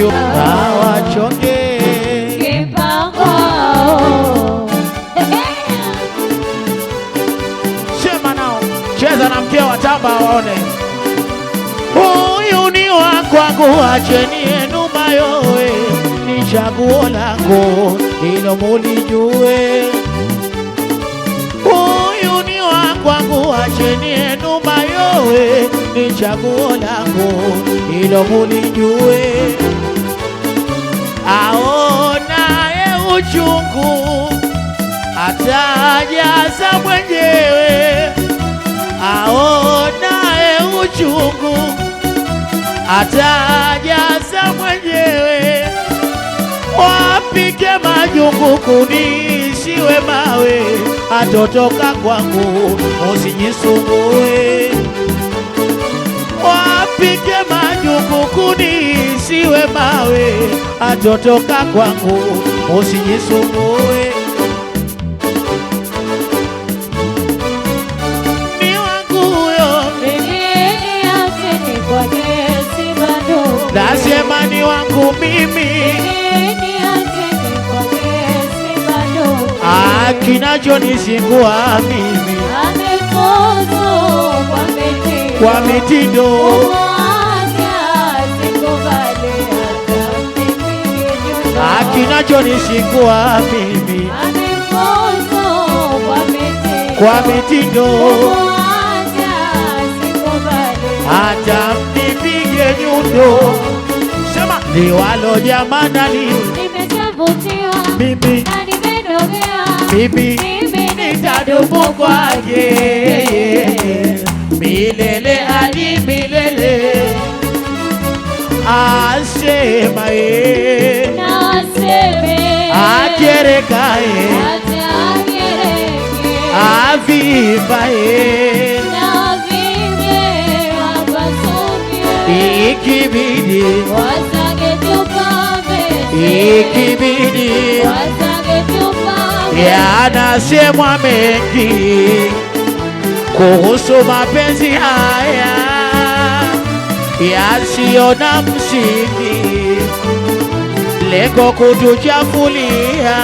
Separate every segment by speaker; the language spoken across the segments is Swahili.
Speaker 1: hawachonge
Speaker 2: kipango.
Speaker 1: Sema nao, cheza na mkeo watamba waone. Huyu ni wa kwangu, acheni yenu mayowe, ni chaguo langu, hilo mulijue. Huyu ni wa kwangu, acheni yenu mayowe, ni chaguo langu, hilo mulijue. Aonaye uchungu atajaza mwenyewe, aonaye uchungu atajaza mwenyewe. Wapike majungu kunisiwe mawe, atotoka kwangu usijisumbue. Wapike majungu kunisiwe mawe, atotoka kwangu usijisumbue. Ni wangu huyo, nasema ni wangu mimi. Kinachonizingua mimi kwa mitindo, kinachonizingua mimi kwa mitindo, hata mnipige nyundo. Sema liwalo jamana, mimi nitadumu kwake milele hadi milele. Asema akereka aviva ikibidi yanasemwa mengi kuhusu mapenzi haya yasiyo na msingi, lengo kutuchafulia.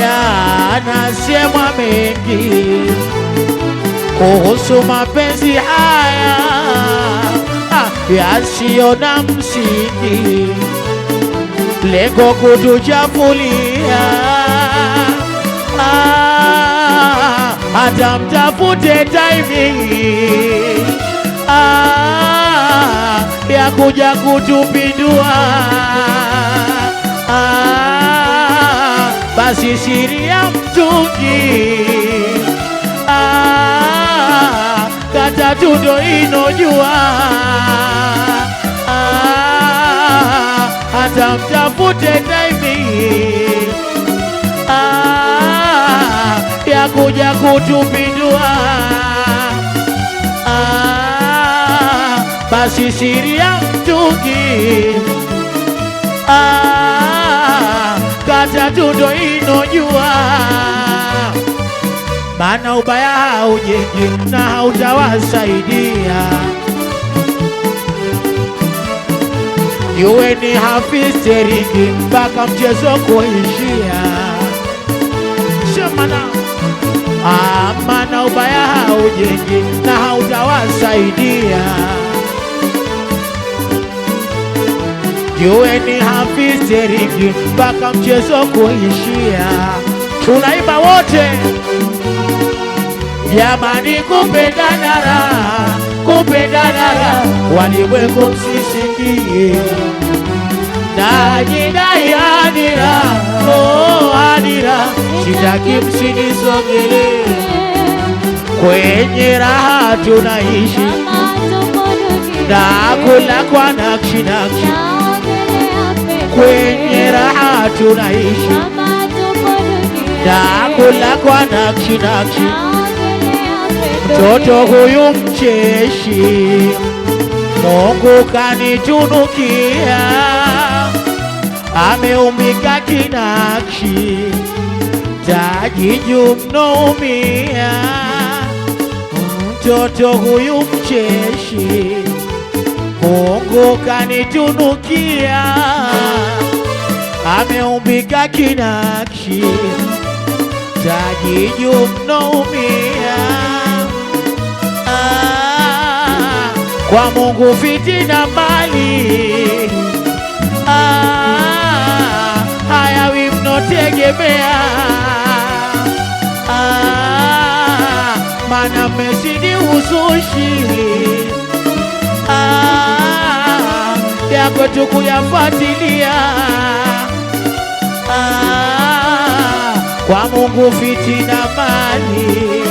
Speaker 1: Yanasemwa mengi kuhusu mapenzi haya yasiyo na msingi, lengo kutuchafulia. Hata mtafute timing ya kuja kutupindua. Basi siri ya mtungi kata tundo inojua. Hata mtafute timing ya kuja kutupindua. Basi siri ya mtungi kata tundo inojua. Maana ubaya haujengi na hautawasaidia. Yuweni hafisteringi mpaka mchezo kuishia. Shemana, maana ubaya haujengi na hautawasaidia. Yuweni hafisteringi mpaka mchezo kuishia. Tunaimba wote, jamani, kupendana raha, kupendana raha, walimwengu msisikie. Najidai hadira, oh hadira, sitaki msinisogele. Kwenye raha tunaishi, na kula kwa nakshi nakshi. Kwenye raha tunaishi, na kula kwa nakshi nakshi. Mtoto huyu mcheshi, Mungu kanitunukia, ameumbika kinakshi, taji juu mnaumia. Mtoto huyu mcheshi, Mungu kanitunukia, ameumbika kinakshi, taji juu mnaumia. Kwa Mungu fitina mali, hayawi mnotegemea. Mana mmezidi uzushi, yako tu kuyafuatilia. Kwa Mungu fitina mali,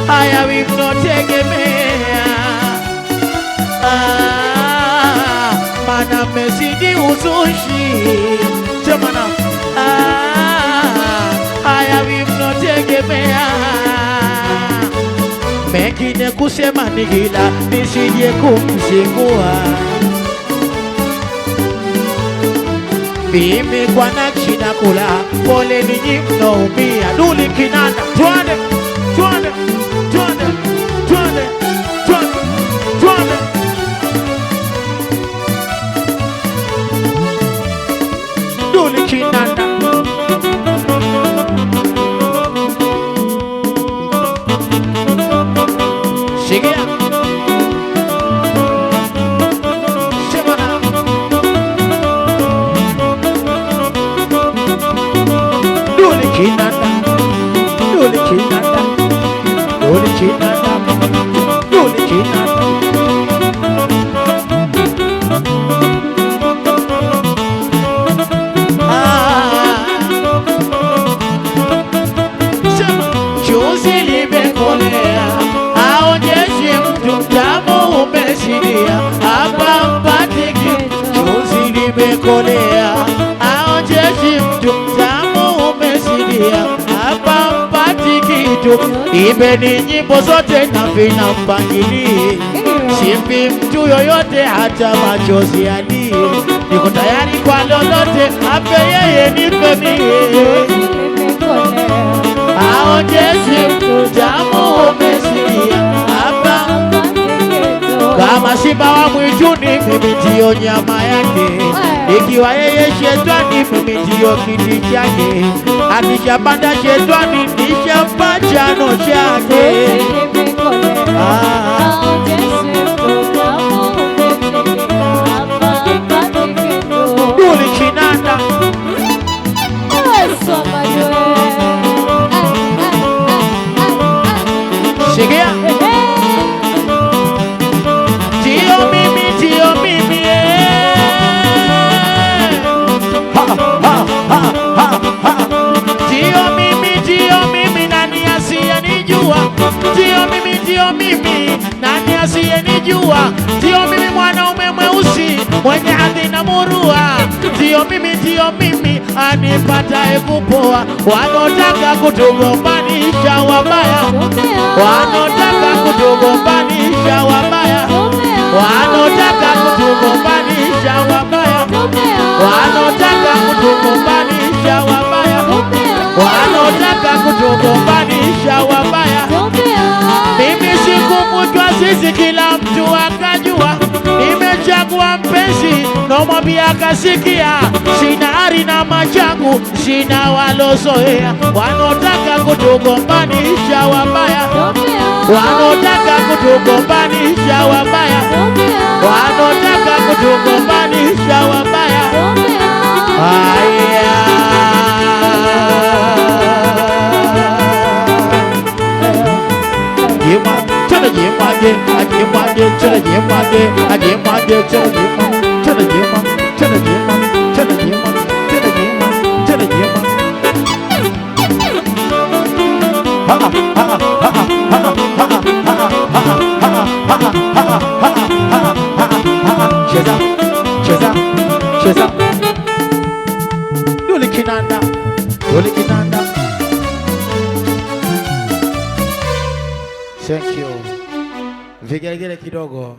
Speaker 1: hayawi mnotegemea. Mana mmezidi uzushi, jamana, hayawi mnotegemea. Mengine kusema ni hila, nisije kumzingua. Mimi kwa nakshi na kula, pole ninyi mnaumia. Duli Kinanda, twende, twende, twende, twende, twende, twende. Duli Kinanda. Sigia. Kinanda, Duli Kinanda, Duli Kinanda, Duli Kinanda. Chozi limekolea, aonyeshe mtu mtamu umeshidia, hapa mpatiki. Chozi limekolea, aonyeshe mtu mtamu umeshidia, hapa mpati kitu. Imbeni nyimbo zote na vina mpangilio, simpi mtu yoyote hata machozi alie. Niko tayari kwa lolote, ape yeye nipe mie. Aonyeshe mtu tamu umesikia, hapa kama simba wa mwituni, mimi ndio nyama yake. Ikiwa yeye shetani, mimi ndio kiti chake. Akishapanda shetani, nishapa chano chake. Duli Kinanda. Sigia. Tio mimi, tio mimi, tio mimi, tio mimi, nani asiyenijua? Tio mimi, tio mimi, nani asiyenijua? Tio mimi, mwanaume mweusi mwenye hadhi na murua. Tio mimi, anipataye kupoa. Wanotaka kutugombanisha wabaya, wanotaka kutugombanisha wabaya, wanotaka kutugombanisha wabaya, wanotaka kutugombanisha wabaya, wanotaka kutugombanisha wabaya. Mimi sikumutwa sisi, kila mtu akajua. Nimechagua mpenzi, nomwambia akasikia. Sina ari na machangu, sina walozoea. Wanotaka kutugombanisha wabaya, wanotaka kutugombanisha wabaya, wanotaka kutugombanisha wabaya. Haya, jema, chana jema, jema, chana jema, jema, chana jema, chana jema, chana jema, chana jema, chana jema, chana jema. Ha ha ha ha ha ha. Cheza, cheza, cheza. Duli Kinanda, Duli Kinanda. Thank you. Vigelegele kidogo.